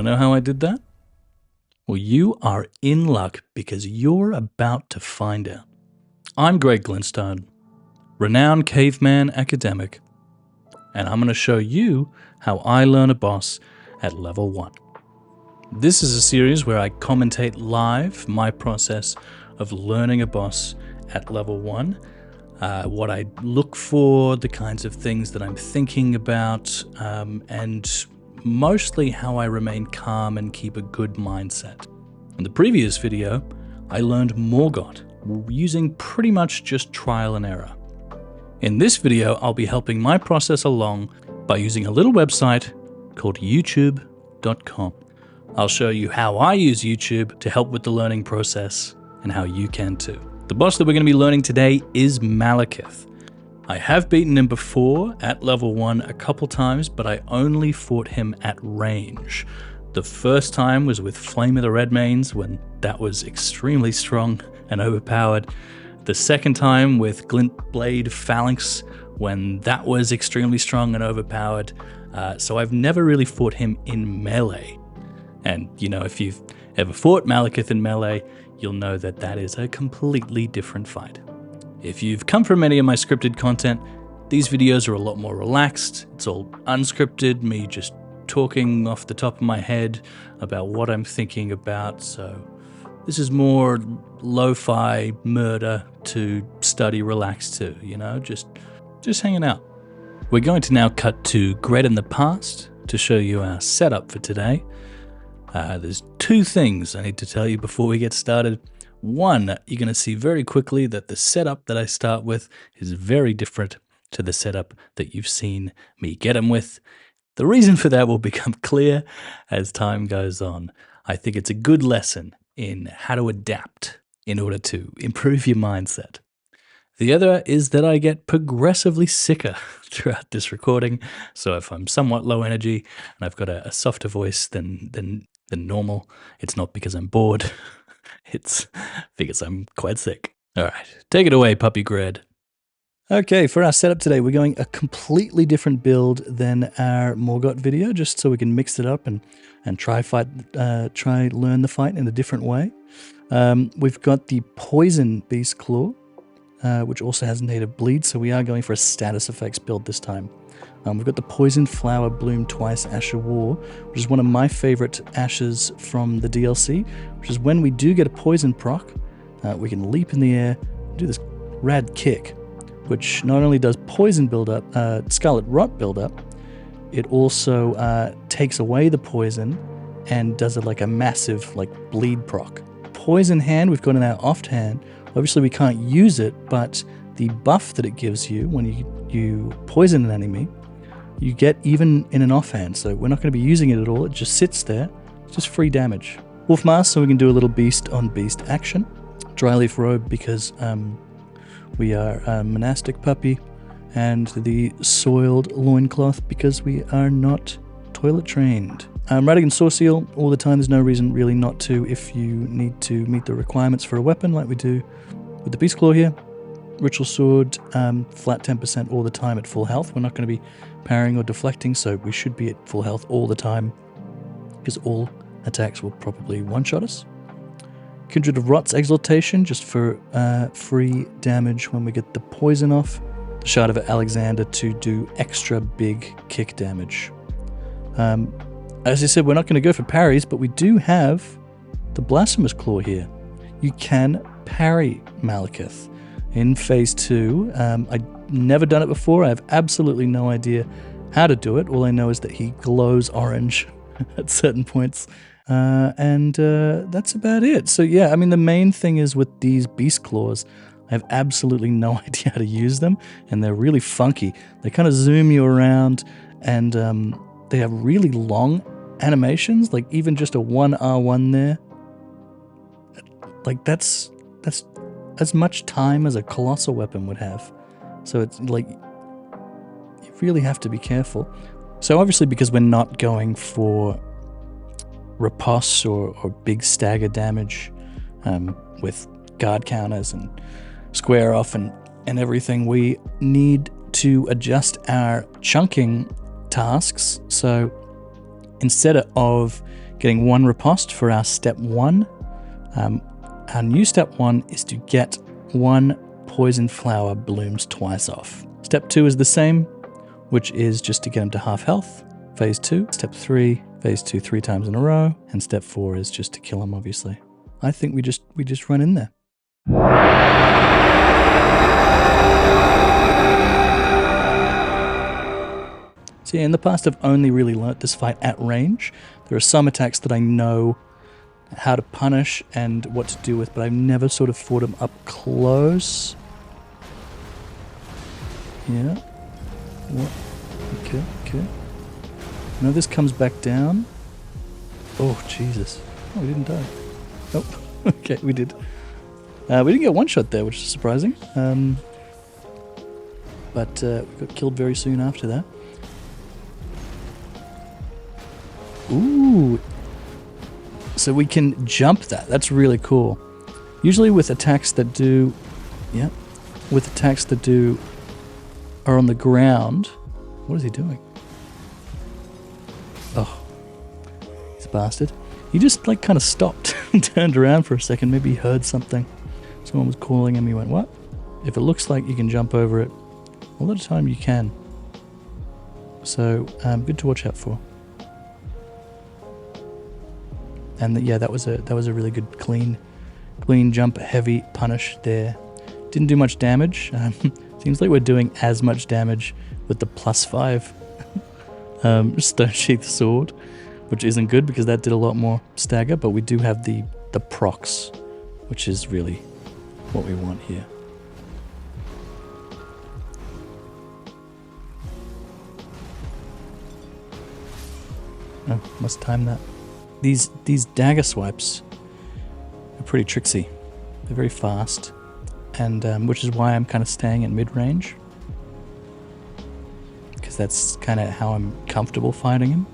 know how I did that? Well, you are in luck because you're about to find out. I'm Greg Glinstone, renowned caveman academic, and I'm going to show you how I learn a boss at level 1. This is a series where I commentate live my process of learning a boss at level 1, what I look for, the kinds of things that I'm thinking about, and mostly how I remain calm and keep a good mindset. In the previous video, I learned Morgott using pretty much just trial and error. In this video, I'll be helping my process along by using a little website called youtube.com. I'll show you how I use YouTube to help with the learning process and how you can too. The boss that we're going to be learning today is Maliketh. I have beaten him before at level 1 a couple times, but I only fought him at range. The first time was with Flame of the Redmanes, when that was extremely strong and overpowered. The second time with Glint Blade Phalanx, when that was extremely strong and overpowered. So I've never really fought him in melee. And, you know, if you've ever fought Maliketh in melee, you'll know that that is a completely different fight. If you've come from any of my scripted content, these videos are a lot more relaxed. It's all unscripted, me just talking off the top of my head about what I'm thinking about. So this is more lo-fi murder to study relax to, you know, just hanging out. We're going to now cut to Gret in the past to show you our setup for today. There's two things I need to tell you before we get started. One, you're going to see very quickly that the setup that I start with is very different to the setup that you've seen me get him with. The reason for that will become clear as time goes on. I think it's a good lesson in how to adapt in order to improve your mindset. The other is that I get progressively sicker throughout this recording. So if I'm somewhat low energy and I've got a softer voice than normal, it's not because I'm bored. It's because I'm quite sick. All right, take it away, Puppy Gred. Okay, for our setup today, we're going a completely different build than our Morgott video, just so we can mix it up and try learn the fight in a different way. We've got the Poison Beast Claw, which also has native bleed, so we are going for a status effects build this time. We've got the Poison Flower Bloom Twice Asher War, which is one of my favorite ashes from the DLC, which is when we do get a poison proc, we can leap in the air, do this rad kick, which not only does poison buildup, Scarlet Rot buildup, it also takes away the poison and does it like a massive bleed proc. Poison Hand we've got in our off hand. Obviously we can't use it, but the buff that it gives you when you poison an enemy, you get even in an offhand. So we're not going to be using it at all. It just sits there. It's just free damage. Wolf Mask, so we can do a little beast on beast action. Dryleaf Robe because we are a monastic puppy. And the Soiled Loincloth because we are not toilet trained. Radigan Saw Seal all the time. There's no reason really not to if you need to meet the requirements for a weapon like we do with the Beast Claw here. Ritual Sword, flat 10% all the time at full health. We're not going to be parrying or deflecting, so we should be at full health all the time because all attacks will probably one-shot us. Kindred of Rot's Exaltation, just for free damage when we get the poison off. The Shard of Alexander to do extra big kick damage. As I said, we're not going to go for parries, but we do have the Blasphemous Claw here. You can parry Maliketh. In Phase 2, I've never done it before. I have absolutely no idea how to do it. All I know is that he glows orange at certain points. And that's about it. So yeah, I mean, the main thing is with these Beast Claws, I have absolutely no idea how to use them. And they're really funky. They kind of zoom you around and they have really long animations, like even just a 1R1 there. Like that's as much time as a colossal weapon would have. So it's like, you really have to be careful. So obviously because we're not going for riposte or big stagger damage with guard counters and square off and everything, we need to adjust our chunking tasks. So instead of getting 1 riposte for our step 1, our new step 1 is to get 1 poison flower blooms twice off. Step 2 is the same, which is just to get them to half health. Phase 2, step 3, phase 2 3 times in a row, and step 4 is just to kill them, obviously. I think we just run in there. So yeah, in the past I've only really learnt this fight at range. There are some attacks that I know how to punish and what to do with, but I've never sort of fought them up close. Yeah. What? Okay. Now this comes back down. Oh, Jesus. Oh, we didn't die. Oh, okay, we did. We didn't get one shot there, which is surprising. But we got killed very soon after that. Ooh. So we can jump that. That's really cool. Usually with attacks that do... Yeah. With attacks that do... are on the ground... What is he doing? Oh. He's a bastard. He just like kind of stopped and turned around for a second. Maybe he heard something. Someone was calling him. He went, what? If it looks like you can jump over it, a lot of time you can. So, good to watch out for. And yeah, that was a really good clean jump, heavy punish there. Didn't do much damage. Seems like we're doing as much damage with the +5 Stone Sheath Sword, which isn't good because that did a lot more stagger, but we do have the procs, which is really what we want here. Oh, must time that. These dagger swipes are pretty tricksy. They're very fast, and which is why I'm kind of staying at mid-range, because that's kind of how I'm comfortable fighting him.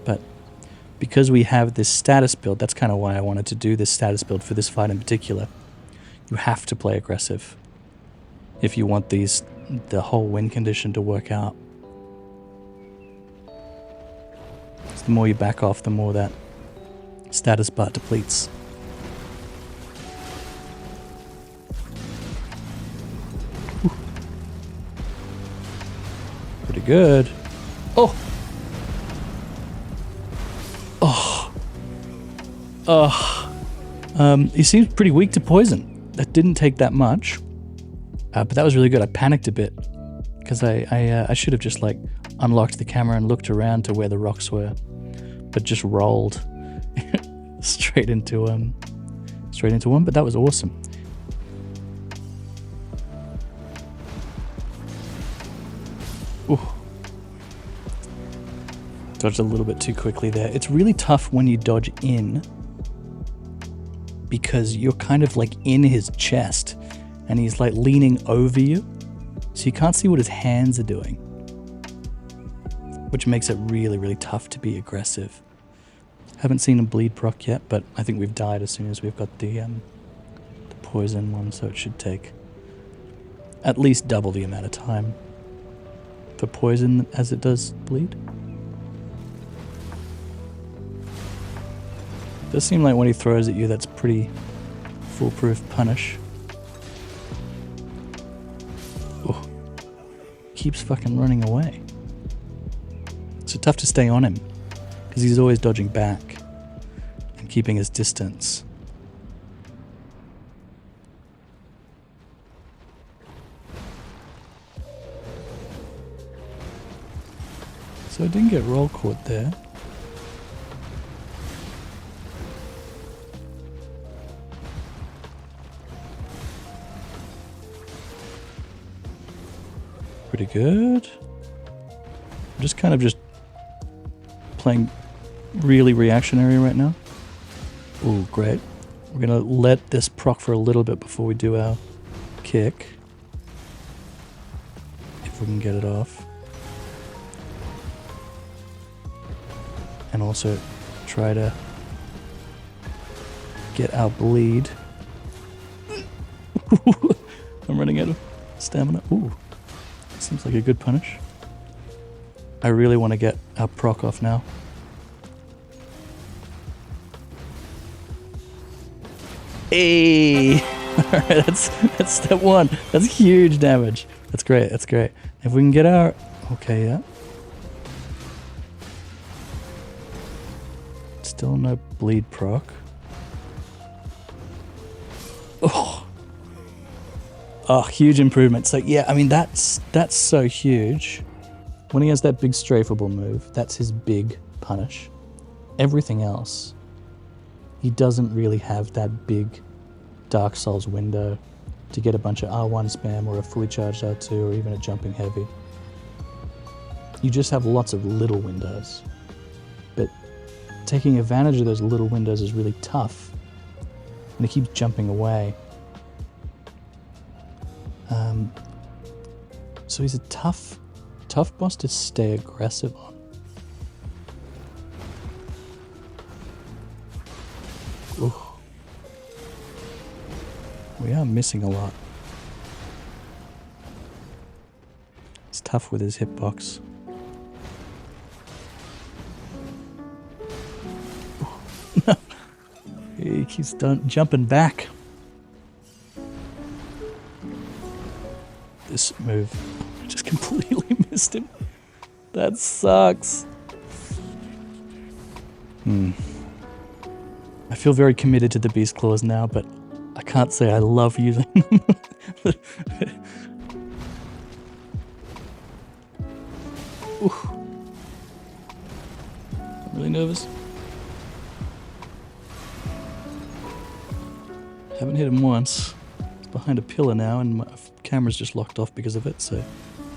But because we have this status build, that's kind of why I wanted to do this status build for this fight in particular. You have to play aggressive if you want the whole win condition to work out. So the more you back off, the more that status bar depletes. Ooh. Pretty good. Oh! He seems pretty weak to poison. That didn't take that much. But that was really good. I panicked a bit because I should have just like unlocked the camera and looked around to where the rocks were, but just rolled straight into one. But that was awesome. Ooh. Dodged a little bit too quickly there. It's really tough when you dodge in because you're kind of like in his chest and he's like leaning over you, so you can't see what his hands are doing, which makes it really, really tough to be aggressive. Haven't seen him bleed proc yet, but I think we've died as soon as we've got the poison one, so it should take at least double the amount of time for poison as it does bleed. Does seem like when he throws at you, that's pretty foolproof punish. Oh, keeps fucking running away. So tough to stay on him because he's always dodging back and keeping his distance. So I didn't get roll caught there. Pretty good. I'm just kind of playing really reactionary right now. Ooh, great. We're gonna let this proc for a little bit before we do our kick. If we can get it off. And also try to get our bleed. I'm running out of stamina. Ooh. Seems like a good punish. I really want to get our proc off now. Hey! Alright, that's step one. That's huge damage. That's great, that's great. If we can get our... Okay, yeah. Still no bleed proc. Oh! Oh, huge improvement. So yeah, I mean, that's so huge. When he has that big strafable move, that's his big punish. Everything else, he doesn't really have that big Dark Souls window to get a bunch of R1 spam or a fully charged R2 or even a jumping heavy. You just have lots of little windows. But taking advantage of those little windows is really tough. And he keeps jumping away. So he's a tough boss to stay aggressive on. Ooh. We are missing a lot. It's tough with his hitbox. No. He keeps jumping back. This move, I just completely missed him. That sucks. I feel very committed to the Beast Claws now, but I can't say I love using them. I'm really nervous. Haven't hit him once. He's behind a pillar now, and my camera's just locked off because of it, so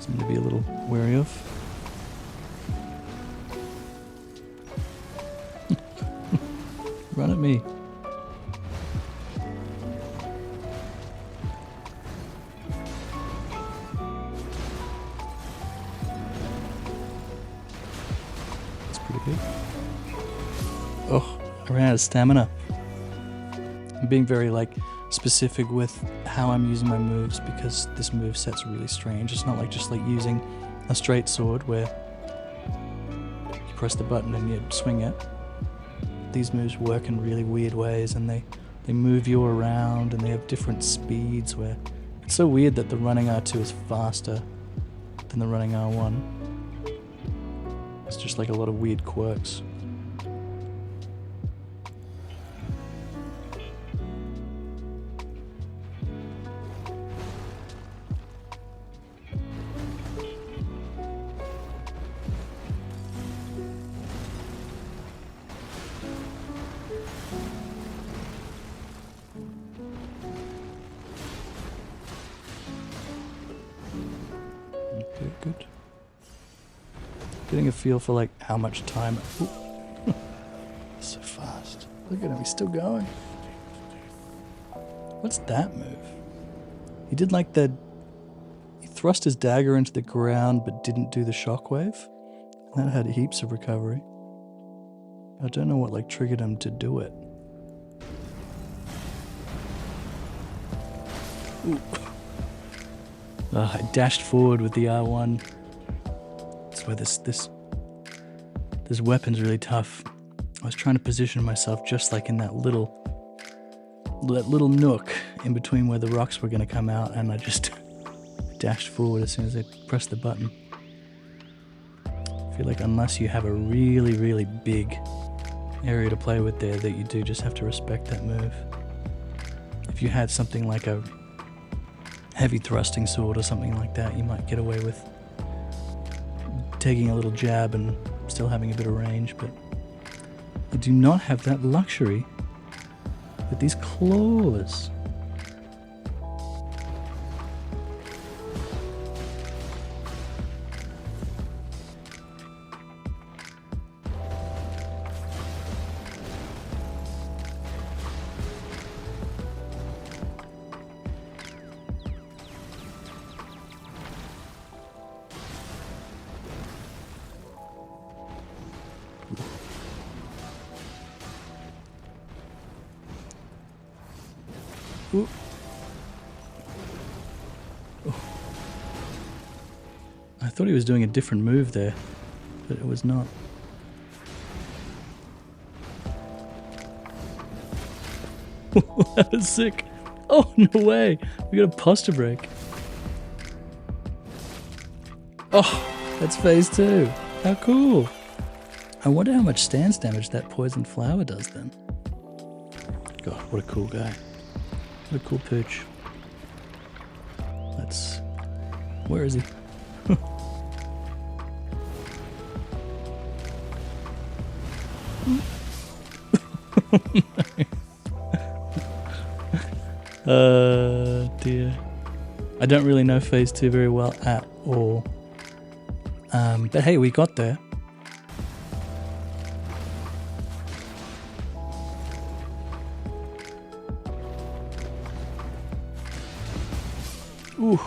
something to be a little wary of. Run at me. That's pretty good. Oh, I ran out of stamina. I'm being very, specific with how I'm using my moves because this moveset's really strange. It's not just like using a straight sword where you press the button and you swing it. These moves work in really weird ways, and they move you around, and they have different speeds where it's so weird that the running R2 is faster than the running R1. It's just like a lot of weird quirks. Good. Getting a feel for how much time. So fast. Look at him, he's still going. What's that move? He did he thrust his dagger into the ground but didn't do the shockwave. And that had heaps of recovery. I don't know what triggered him to do it. Ooh. I dashed forward with the R1. That's why this weapon's really tough. I was trying to position myself just in that little nook in between where the rocks were going to come out, and I just dashed forward as soon as I pressed the button. I feel unless you have a really, really big area to play with there, that you do just have to respect that move. If you had something like a heavy thrusting sword or something like that, you might get away with taking a little jab and still having a bit of range, but you do not have that luxury with these claws. Ooh. Oh. I thought he was doing a different move there. but it was not. That was sick. Oh, no way. We got a posture break. Oh, that's phase 2. How cool. I wonder how much stance damage that poison flower does then. God, what a cool guy. What a cool pooch. Let's... Where is he? Dear. I don't really know phase 2 very well at all. But hey, we got there. Ooh.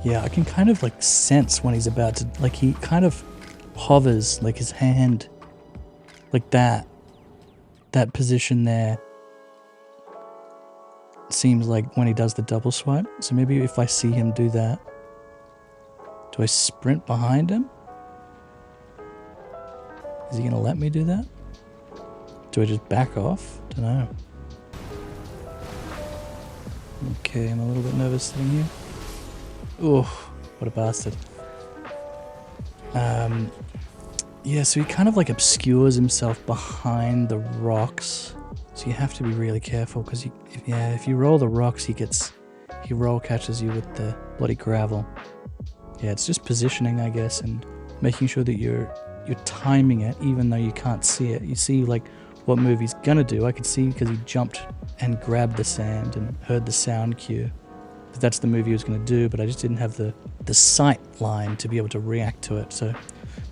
Yeah, I can kind of like sense when he's about to, like he kind of hovers, like his hand, like that position there seems like when he does the double swipe. So maybe if I see him do that, do I sprint behind him? Is he gonna let me do that? Do I just back off? Don't know. Okay, I'm a little bit nervous sitting here. Oh, what a bastard. Yeah, so he kind of like obscures himself behind the rocks. So you have to be really careful because if you roll the rocks, he roll catches you with the bloody gravel. Yeah, it's just positioning, I guess, and making sure that you're timing it even though you can't see it. You see like what move he's gonna do. I could see because he jumped and grabbed the sand and heard the sound cue. That's the move he was going to do, but I just didn't have the sight line to be able to react to it. So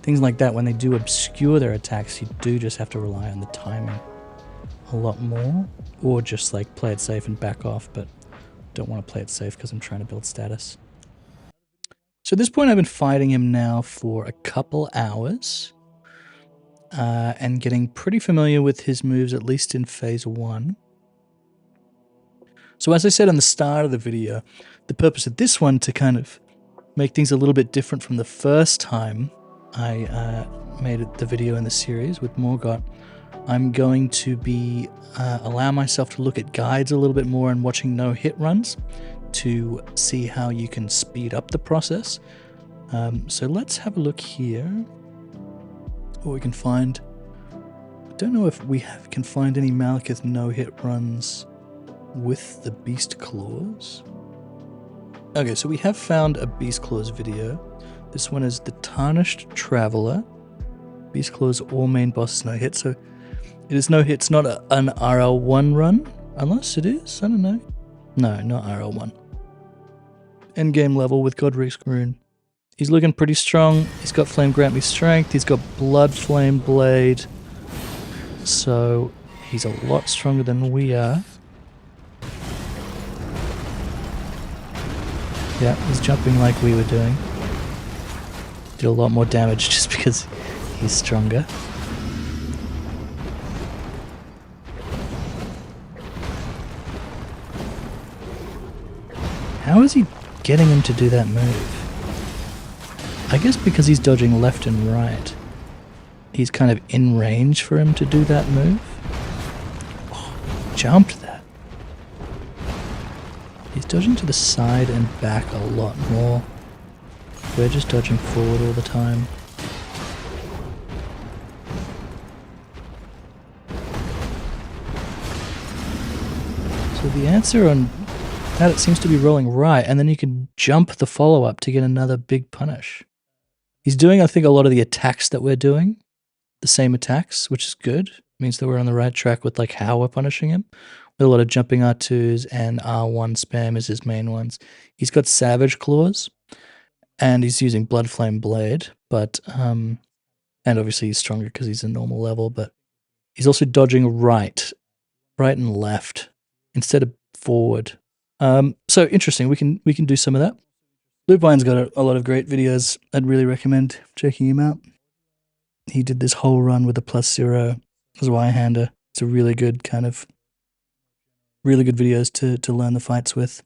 things like that, when they do obscure their attacks, you do just have to rely on the timing a lot more, or just like play it safe and back off, but don't want to play it safe because I'm trying to build status. So at this point I've been fighting him now for a couple hours and getting pretty familiar with his moves, at least in phase 1. So as I said on the start of the video, the purpose of this one to kind of make things a little bit different from the first time I made the video in the series with Morgott, I'm going to be allow myself to look at guides a little bit more and watching no-hit runs to see how you can speed up the process. So let's have a look here, what we can find. I don't know if we can find any Maliketh no-hit runs with the Beast Claws. Okay, so we have found a Beast Claws video. This one is the Tarnished Traveler. Beast Claws, all main bosses no hit, so it is no hit. It's not an RL1 run, unless it is, I don't know. No, not RL1. Endgame level with Godric's rune. He's looking pretty strong. He's got Flame Grant Me Strength. He's got Blood Flame Blade. So he's a lot stronger than we are. Yeah, he's jumping like we were doing. Did a lot more damage just because he's stronger. How is he getting him to do that move? I guess because he's dodging left and right. He's kind of in range for him to do that move. Oh, he jumped that. He's dodging to the side and back a lot more. We're just dodging forward all the time. So the answer on that, it seems to be rolling right, and then you can jump the follow-up to get another big punish. He's doing, I think, a lot of the attacks that we're doing. The same attacks, which is good. Means that we're on the right track with like how we're punishing him. With a lot of jumping R2s and R1 spam is his main ones. He's got Savage Claws, and he's using Blood Flame Blade, but and obviously he's stronger because he's a normal level, but he's also dodging right and left instead of forward. So interesting. We can do some of that. Lupine's got a lot of great videos. I'd really recommend checking him out. He did this whole run with a +0 as Y-hander. It's a really good videos to learn the fights with,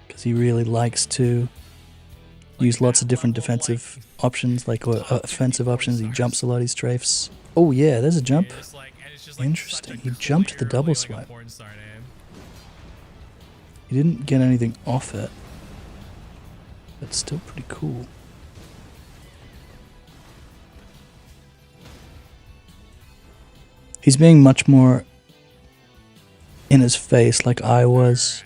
because he really likes to use lots of different defensive options, like or offensive options. He jumps a lot, he strafes. Oh yeah, there's a jump. Interesting. He jumped the double swipe. He didn't get anything off it. But still pretty cool. He's being much more in his face like I was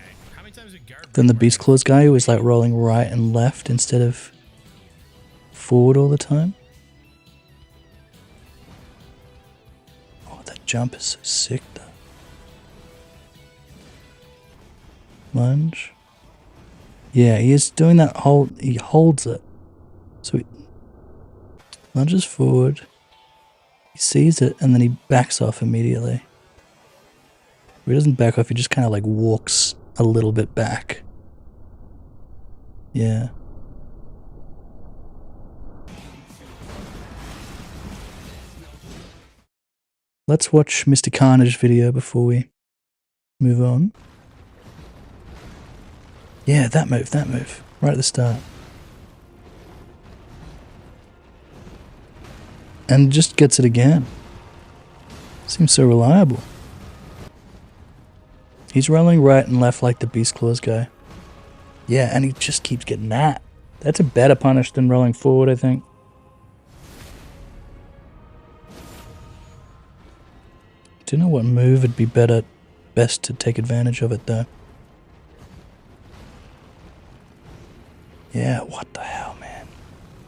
than the Beast Claws guy who was like rolling right and left instead of forward all the time. Oh, that jump is so sick though. Lunge. Yeah, he is doing that hold. He holds it. So he lunges forward. He sees it and then he backs off immediately. He doesn't back off, he just kind of like walks a little bit back. Yeah. Let's watch Mr. Carnage video before we move on. Yeah, that move. Right at the start. And just gets it again. Seems so reliable. He's rolling right and left like the Beast Claws guy. Yeah, and he just keeps getting that. That's a better punish than rolling forward, I think. Do you know what move would be best to take advantage of it though? Yeah, what the hell, man?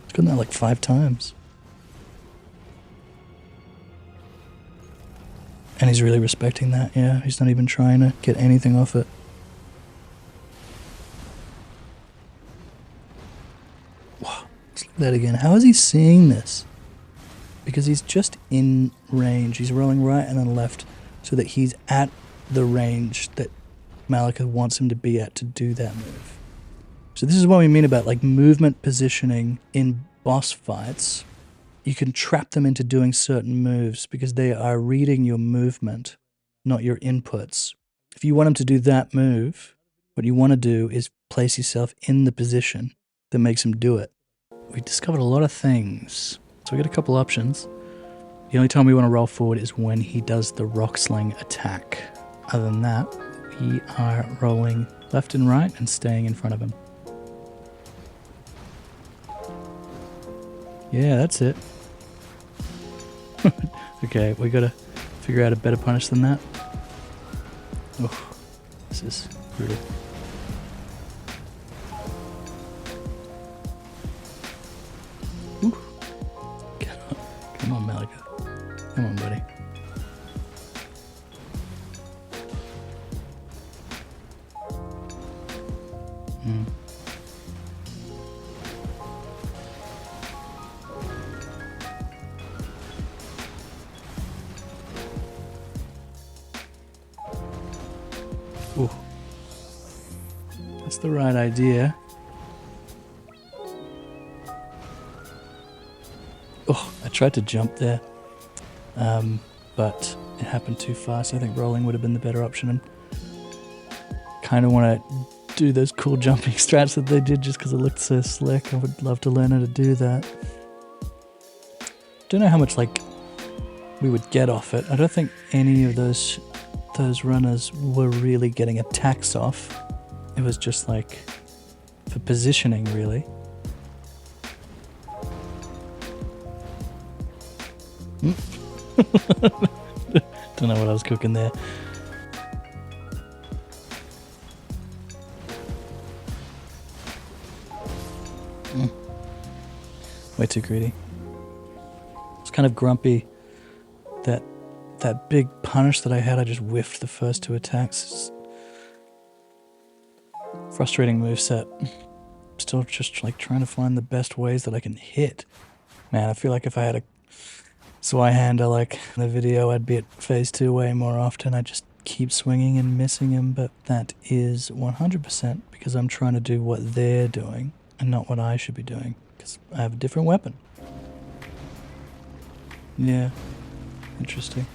He's gotten that like 5 times. And he's really respecting that, yeah. He's not even trying to get anything off it. Wow, let's look at that again. How is he seeing this? Because he's just in range. He's rolling right and then left so that he's at the range that Maliketh wants him to be at to do that move. So this is what we mean about like movement positioning in boss fights. You can trap them into doing certain moves because they are reading your movement, not your inputs. If you want them to do that move, what you want to do is place yourself in the position that makes him do it. We discovered a lot of things. So we got a couple options. The only time we want to roll forward is when he does the rock sling attack. Other than that, we are rolling left and right and staying in front of him. Yeah, that's it. Okay, we gotta figure out a better punish than that. Oh, this is brutal. Ooh. Come on, Maliketh. Come on, buddy. Ooh. That's the right idea. Oh, I tried to jump there, but it happened too fast. I think rolling would have been the better option, and kind of want to do those cool jumping strats that they did just because it looked so slick. I would love to learn how to do that. Don't know how much like we would get off it. I don't think any of those runners were really getting attacks off. It was just like for positioning, really. Don't know what I was cooking there. Way too greedy. It's kind of grumpy that big punish that I had, I just whiffed the first 2 attacks. Frustrating moveset. Still just like trying to find the best ways that I can hit. Man, I feel like if I had a Zweihander like in the video, I'd be at phase 2 way more often. I just keep swinging and missing him, but that is 100% because I'm trying to do what they're doing and not what I should be doing because I have a different weapon. Yeah, interesting.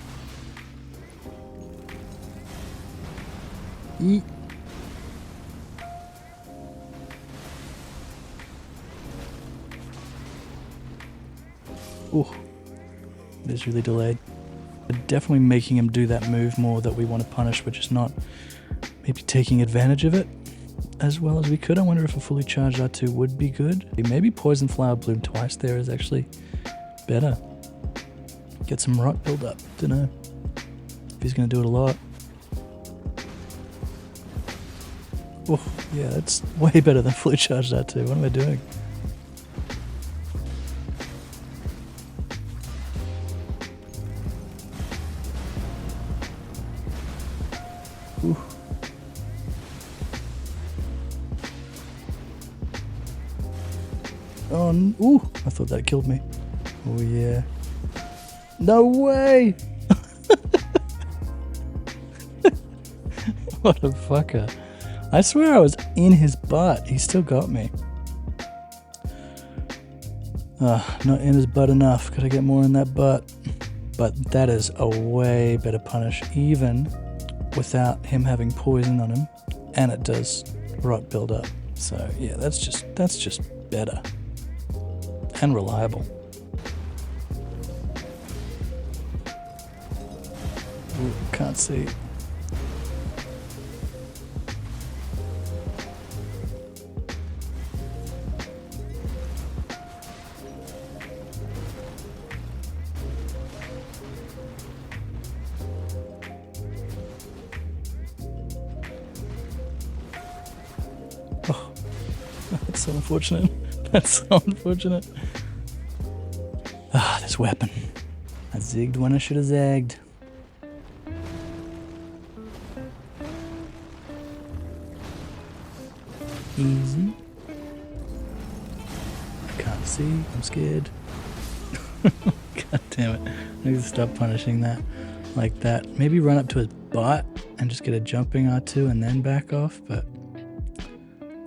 Ooh, it is really delayed. We're definitely making him do that move more that we want to punish, but just not maybe taking advantage of it as well as we could. I wonder if a fully charged R2 would be good. Maybe Poison Flower Bloom twice there is actually better. Get some rot build up. Dunno if he's going to do it a lot. Oh, yeah, that's way better than fully charged R2. What am I doing? Ooh. Oh, ooh, I thought that killed me. Oh, yeah. No way! What a fucker. I swear I was in his butt. He still got me. Not in his butt enough. Gotta get more in that butt. But that is a way better punish, even without him having poison on him. And it does rot build up. So yeah, that's just better. And reliable. Ooh, can't see. Oh, that's so unfortunate. That's so unfortunate. Ah, this weapon. I zigged when I should have zagged. Easy. I can't see. I'm scared. God damn it. I need to stop punishing that like that. Maybe run up to his butt and just get a jumping R2 and then back off, but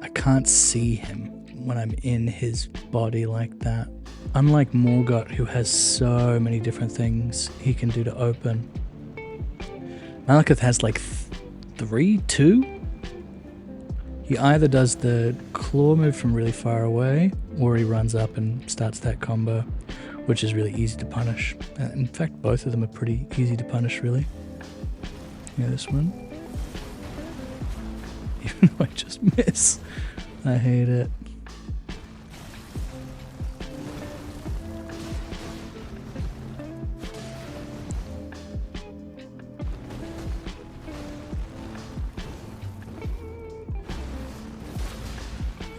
I can't see him when I'm in his body like that. Unlike Morgott, who has so many different things he can do to open. Maliketh has like two? He either does the claw move from really far away, or he runs up and starts that combo, which is really easy to punish. In fact, both of them are pretty easy to punish, really. Yeah, this one. Even though I just miss. I hate it.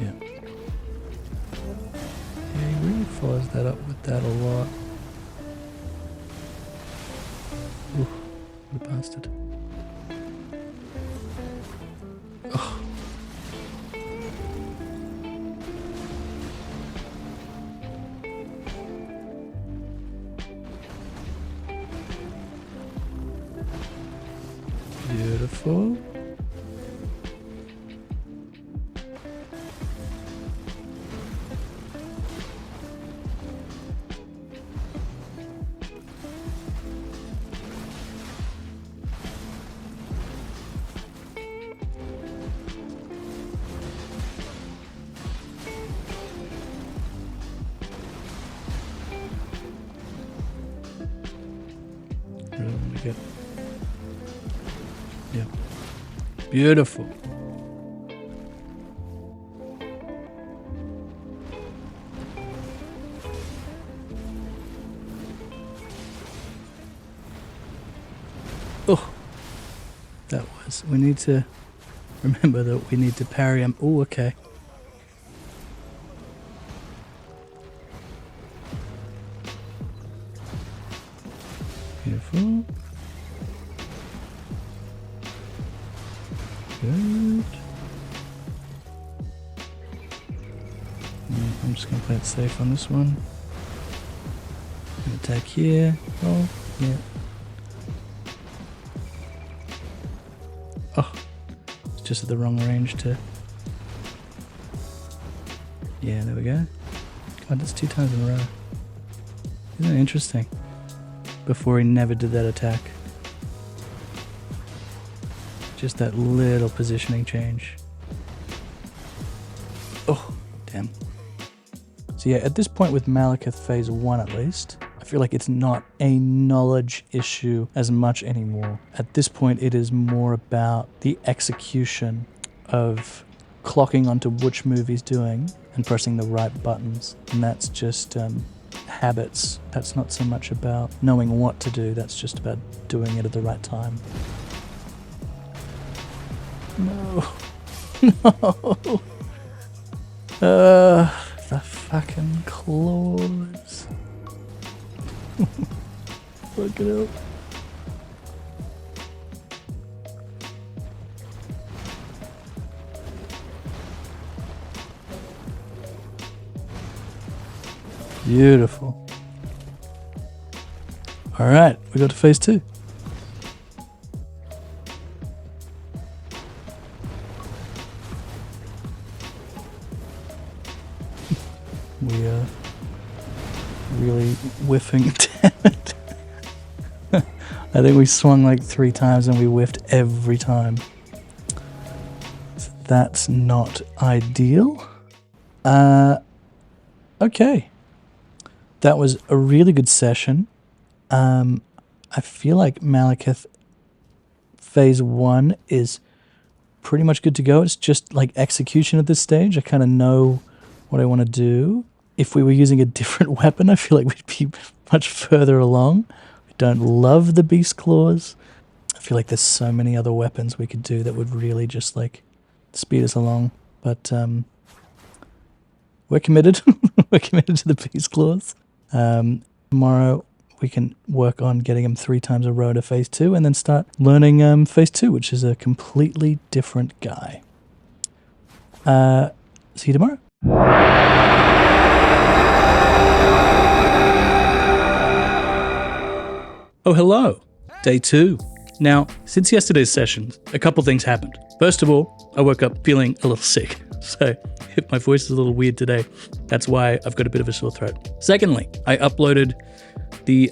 Yeah. Yeah, he really follows that up with that a lot. Ooh, what a bastard. Oh. Beautiful. Really want to get. Yeah. Beautiful. Oh, that was. We need to remember that we need to parry him. Oh, okay. Beautiful. Good. I'm just going to play it safe on this one. Attack here. Oh, yeah. Oh, it's just at the wrong range to... Yeah, there we go. God, that's 2 times in a row. Isn't it interesting? Before he never did that attack. Just that little positioning change. Oh, damn. So yeah, at this point with Maliketh Phase 1 at least, I feel like it's not a knowledge issue as much anymore. At this point, it is more about the execution of clocking onto which move he's doing and pressing the right buttons. And that's just habits. That's not so much about knowing what to do, that's just about doing it at the right time. No. No. The fucking claws. Fuck it up. Beautiful. Alright, we got to phase 2. We are really whiffing. Damn it. I think we swung like 3 times and we whiffed every time. So that's not ideal. Okay. That was a really good session. I feel like Maliketh Phase 1 is pretty much good to go. It's just like execution at this stage. I kind of know what I want to do. If we were using a different weapon, I feel like we'd be much further along. I don't love the beast claws. I feel like there's so many other weapons we could do that would really just like speed us along. But we're committed. We're committed to the beast claws. Tomorrow we can work on getting him 3 times a row to Phase 2 and then start learning Phase 2, which is a completely different guy. See you tomorrow. Oh, hello. Day 2. Now, since yesterday's session, a couple things happened. First of all, I woke up feeling a little sick. So if my voice is a little weird today, that's why I've got a bit of a sore throat. Secondly, I uploaded the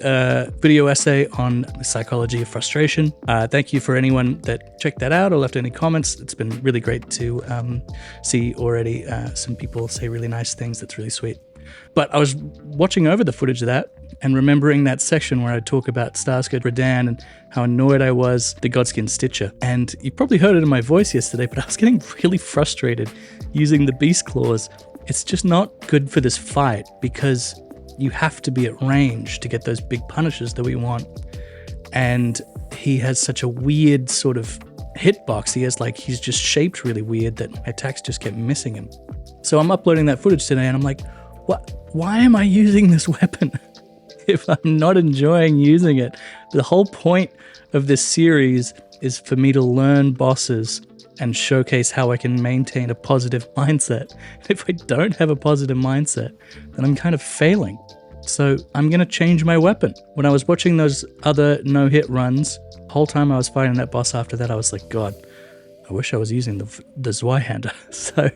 video essay on psychology of frustration. Thank you for anyone that checked that out or left any comments. It's been really great to see already some people say really nice things. That's really sweet. But I was watching over the footage of that and remembering that section where I talk about Starscourge Redan and how annoyed I was the Godskin Stitcher. And you probably heard it in my voice yesterday, but I was getting really frustrated using the Beast Claws. It's just not good for this fight because you have to be at range to get those big punishes that we want. And he has such a weird sort of hitbox. He's just shaped really weird that my attacks just kept missing him. So I'm uploading that footage today and I'm like, what? Why am I using this weapon if I'm not enjoying using it? The whole point of this series is for me to learn bosses and showcase how I can maintain a positive mindset. If I don't have a positive mindset, then I'm kind of failing. So I'm going to change my weapon. When I was watching those other no-hit runs, the whole time I was fighting that boss after that, I was like, God, I wish I was using the Zweihander. So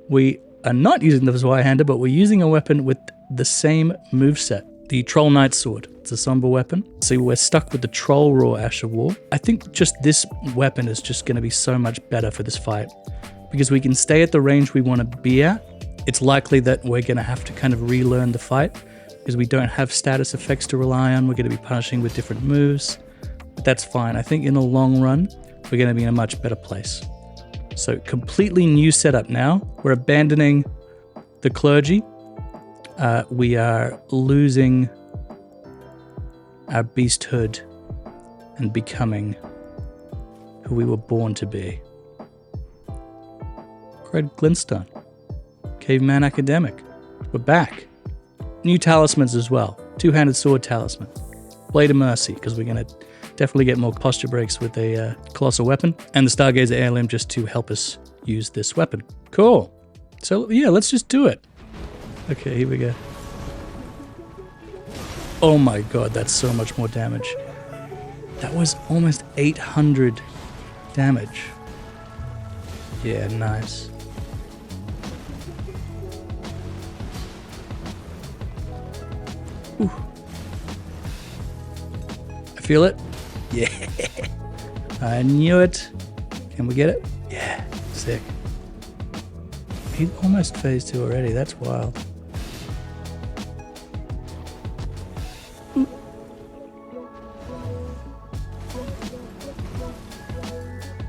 we are not using the Zweihander, but we're using a weapon with the same moveset. The Troll Knight Sword. It's a somber weapon. So we're stuck with the Troll Roar Asher War. I think just this weapon is just going to be so much better for this fight because we can stay at the range we want to be at. It's likely that we're going to have to kind of relearn the fight because we don't have status effects to rely on. We're going to be punishing with different moves, but that's fine. I think in the long run, we're going to be in a much better place. So completely new setup now. We're abandoning the clergy. We are losing our beasthood and becoming who we were born to be. Greg Glinstone, Caveman Academic. We're back. New talismans as well. Two-handed sword talisman. Blade of Mercy, because we're going to definitely get more posture breaks with a colossal weapon. And the Stargazer heirloom just to help us use this weapon. Cool. So yeah, let's just do it. Okay, here we go. Oh my god, that's so much more damage. That was almost 800 damage. Yeah, nice. Ooh. I feel it. Yeah. I knew it. Can we get it? Yeah, sick. He's almost phase 2 already. That's wild.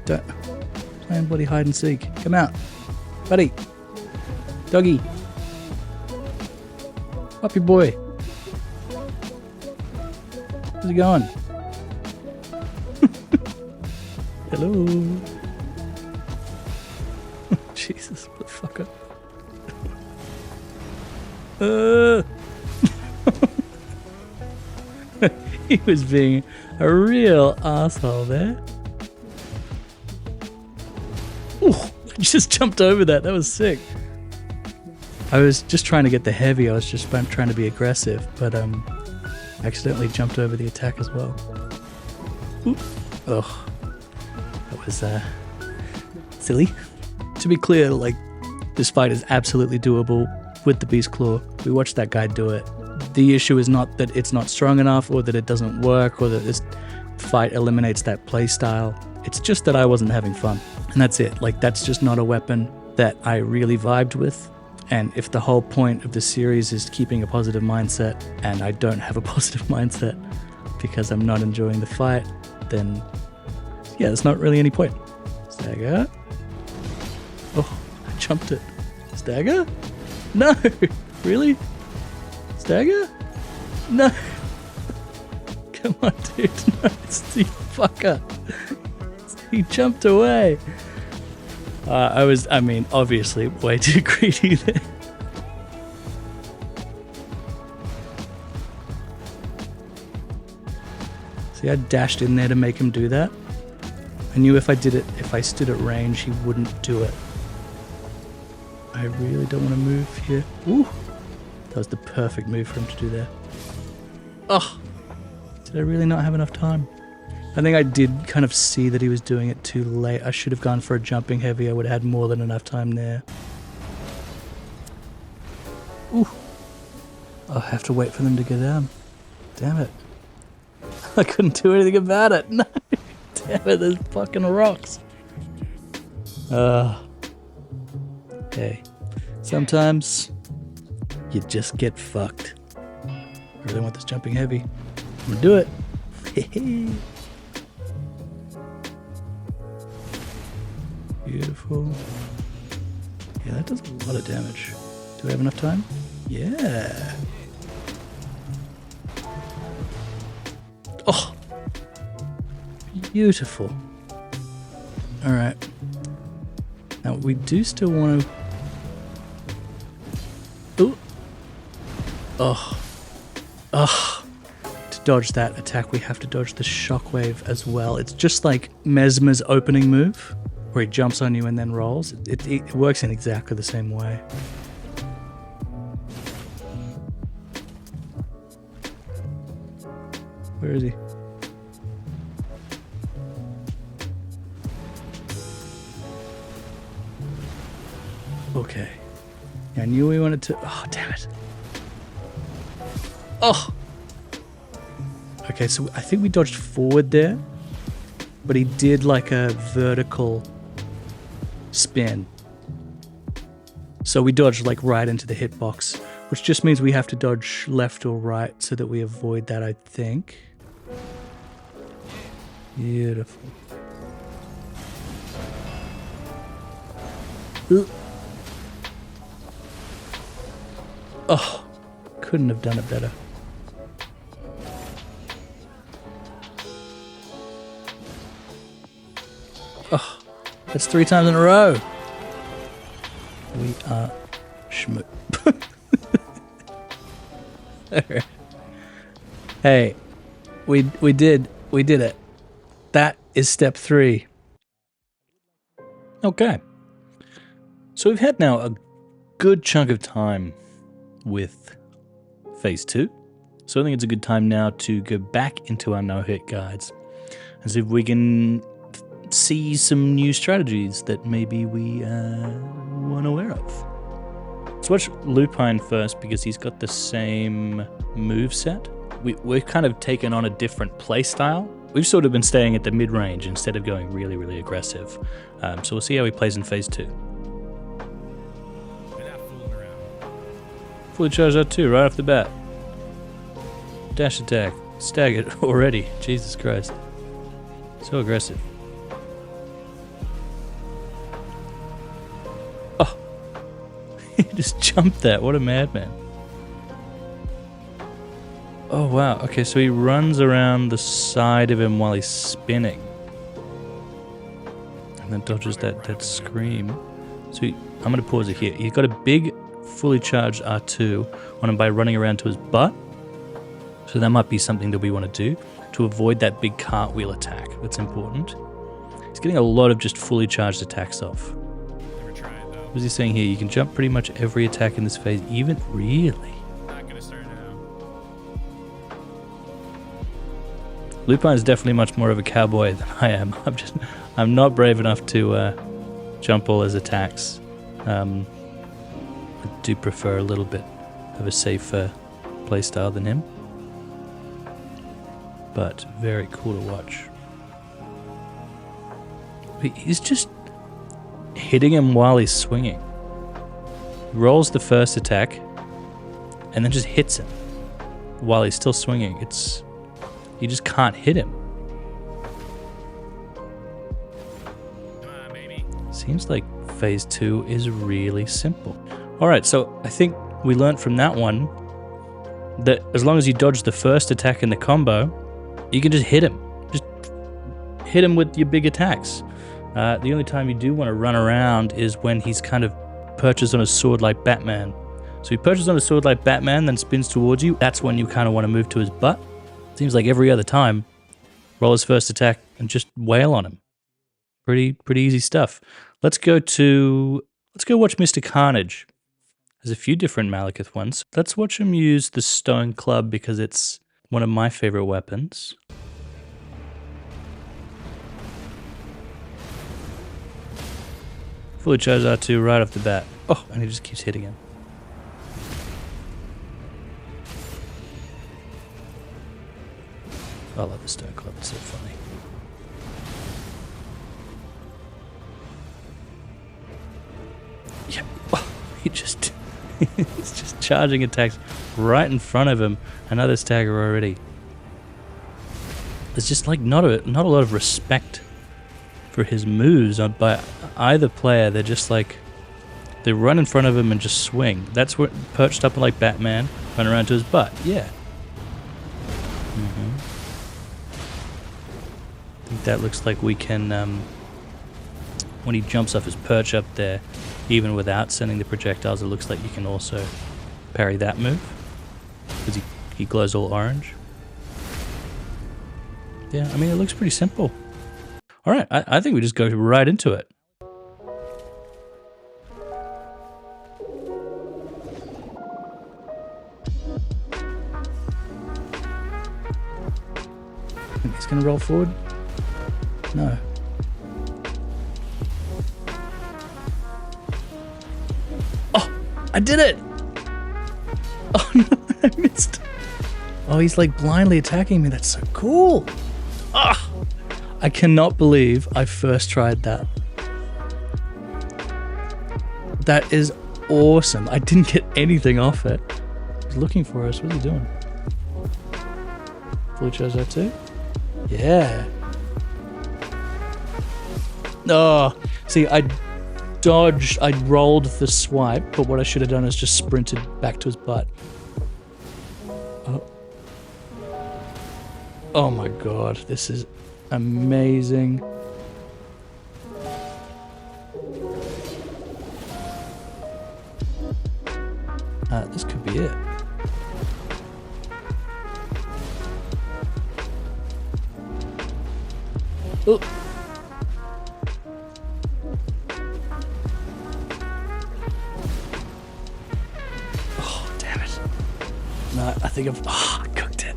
Don't. Playing bloody hide and seek. Come out. Buddy. Doggy. Up your boy. How's it going? Hello. Jesus, motherfucker. He was being a real asshole there. Ooh, I just jumped over that. That was sick. I was just trying to get the heavy. I was just trying to be aggressive, but accidentally jumped over the attack as well. Ooh. Oh, that was silly. To be clear, like, this fight is absolutely doable with the Beast Claw. We watched that guy do it. The issue is not that it's not strong enough or that it doesn't work or that this fight eliminates that play style. It's just that I wasn't having fun. And that's it. Like, that's just not a weapon that I really vibed with. And if the whole point of the series is keeping a positive mindset and I don't have a positive mindset because I'm not enjoying the fight, then yeah, there's not really any point. Stagger. Oh, I jumped it. Stagger? No! Really? Stagger? No! Come on, dude. No, it's the fucker. He jumped away. I mean, obviously way too greedy there. See, I dashed in there to make him do that. I knew if I stood at range, he wouldn't do it. I really don't want to move here. Ooh, that was the perfect move for him to do there. Oh, did I really not have enough time? I think I did kind of see that he was doing it too late. I should have gone for a jumping heavy. I would have had more than enough time there. Ooh. I'll have to wait for them to go down. Damn it. I couldn't do anything about it. No. Damn it, there's fucking rocks. Hey. Sometimes you just get fucked. I really want this jumping heavy. I'm gonna do it. Beautiful. Yeah, that does a lot of damage. Do we have enough time? Yeah. Oh! Beautiful. Alright. Now, we do still want to... Ooh! Oh. Oh. To dodge that attack, we have to dodge the shockwave as well. It's just like Mesmer's opening move, where he jumps on you and then rolls. It works in exactly the same way. Where is he? Okay. I knew we wanted to... Oh, damn it. Oh! Okay, so I think we dodged forward there, but he did like a vertical spin. So we dodged like right into the hitbox, which just means we have to dodge left or right so that we avoid that, I think. Beautiful. Ugh. Oh, couldn't have done it better. Oh, that's 3 times in a row. We are schmook. Alright. Hey, we did it. That is step 3. Okay. So we've had now a good chunk of time with phase 2. So I think it's a good time now to go back into our no-hit guides and see if we can see some new strategies that maybe we weren't aware of. Let's watch Lupine first because he's got the same move set. We've kind of taken on a different play style. We've sort of been staying at the mid-range instead of going really, really aggressive. So we'll see how he plays in phase 2. Fully charged out 2 right off the bat. Dash attack. Staggered already. Jesus Christ. So aggressive. He just jumped that. What a madman. Oh, wow. Okay, so he runs around the side of him while he's spinning. And then dodges that scream. So I'm going to pause it here. He's got a big, fully charged R2 on him by running around to his butt. So that might be something that we want to do to avoid that big cartwheel attack. That's important. He's getting a lot of just fully charged attacks off. Never tried, though. What is he saying here? You can jump pretty much every attack in this phase, even really. Not gonna start now. Lupin is definitely much more of a cowboy than I am. I'm not brave enough to jump all his attacks. I do prefer a little bit of a safer playstyle than him. But very cool to watch. He's just hitting him while he's swinging. He rolls the first attack and then just hits him while he's still swinging. You just can't hit him. Come on, baby. Seems like phase 2 is really simple. Alright, so I think we learned from that one that as long as you dodge the first attack in the combo, you can just hit him. Just hit him with your big attacks. The only time you do want to run around is when he's kind of perches on a sword like Batman. So he perches on a sword like Batman, then spins towards you. That's when you kind of want to move to his butt. Seems like every other time, roll his first attack and just wail on him. Pretty easy stuff. Let's go watch Mr. Carnage. There's a few different Maliketh ones. Let's watch him use the stone club because it's one of my favorite weapons. Fully charged R2 right off the bat. Oh, and he just keeps hitting him. I love the stone club, it's so funny. Yeah, oh, he's just charging attacks right in front of him. Another stagger already. There's just like not a lot of respect for his moves by either player. They're just like, they run in front of him and just swing. That's what perched up like Batman, run around to his butt. Yeah. I think that looks like we can, when he jumps off his perch up there, even without sending the projectiles, it looks like you can also parry that move. Because he glows all orange. Yeah, I mean, it looks pretty simple. Alright, I think we just go right into it. He's gonna roll forward? No. Oh, I did it! Oh no, I missed. Oh, he's like blindly attacking me. That's so cool. Ah, I cannot believe I first tried that. That is awesome. I didn't get anything off it. He's looking for us. What's he doing? Fully charged that too? Yeah. Oh, see, I rolled the swipe, but what I should have done is just sprinted back to his butt. Oh my god, this is amazing. This could be it. Oh. Oh, damn it. No, I think I cooked it.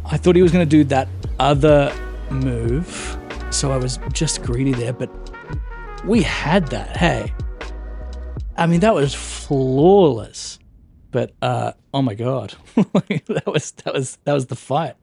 I thought he was going to do that other move, so I was just greedy there, but we had that, hey. I mean, that was flawless. But oh my god. that was the fight.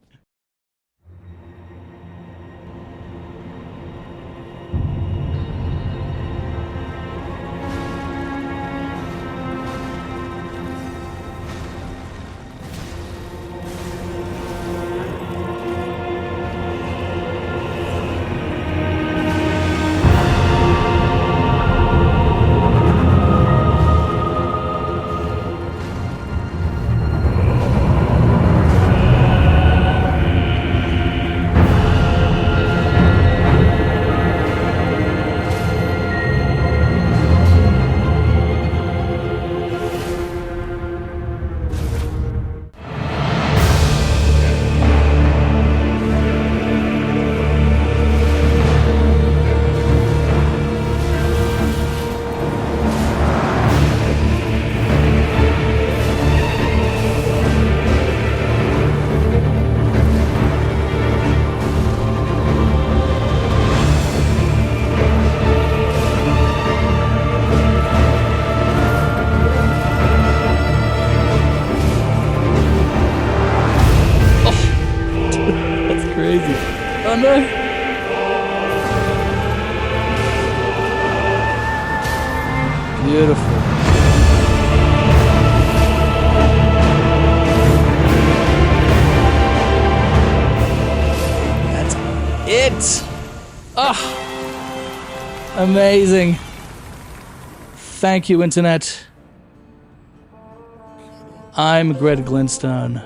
Beautiful. That's it. Ah, amazing. Thank you, Internet. I'm Greg Glinstone.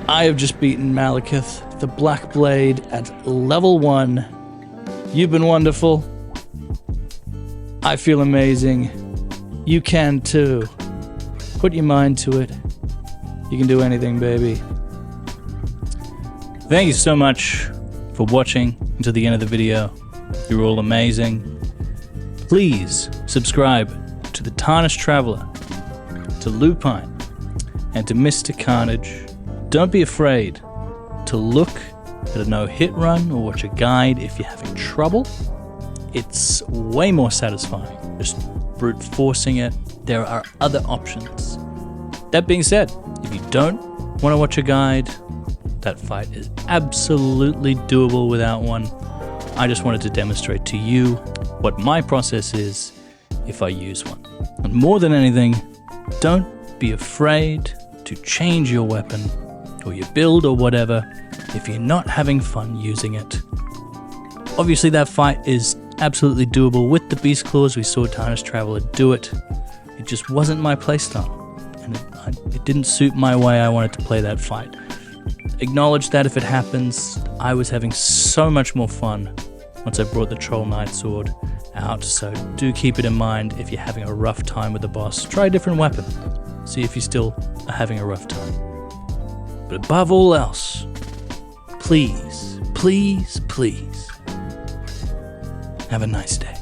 I have just beaten Maliketh, the Black Blade, at level 1. You've been wonderful. I feel amazing. You can too. Put your mind to it. You can do anything, baby. Thank you so much for watching until the end of the video. You're all amazing. Please subscribe to the Tarnished Traveler, to Lupine, and to Mr. Carnage. Don't be afraid to look at a no-hit run or watch a guide if you're having trouble. It's way more satisfying just brute forcing it. There are other options. That being said, if you don't want to watch a guide, that fight is absolutely doable without one. I just wanted to demonstrate to you what my process is if I use one. And more than anything, don't be afraid to change your weapon or your build or whatever if you're not having fun using it. Obviously that fight is absolutely doable with the Beast Claws. We saw Tarnished Traveler do it. It just wasn't my playstyle, and it didn't suit my way I wanted to play that fight. Acknowledge that if it happens. I was having so much more fun once I brought the Troll Knight Sword out, so do keep it in mind if you're having a rough time with the boss. Try a different weapon. See if you still are having a rough time. But above all else, please, please, please, have a nice day.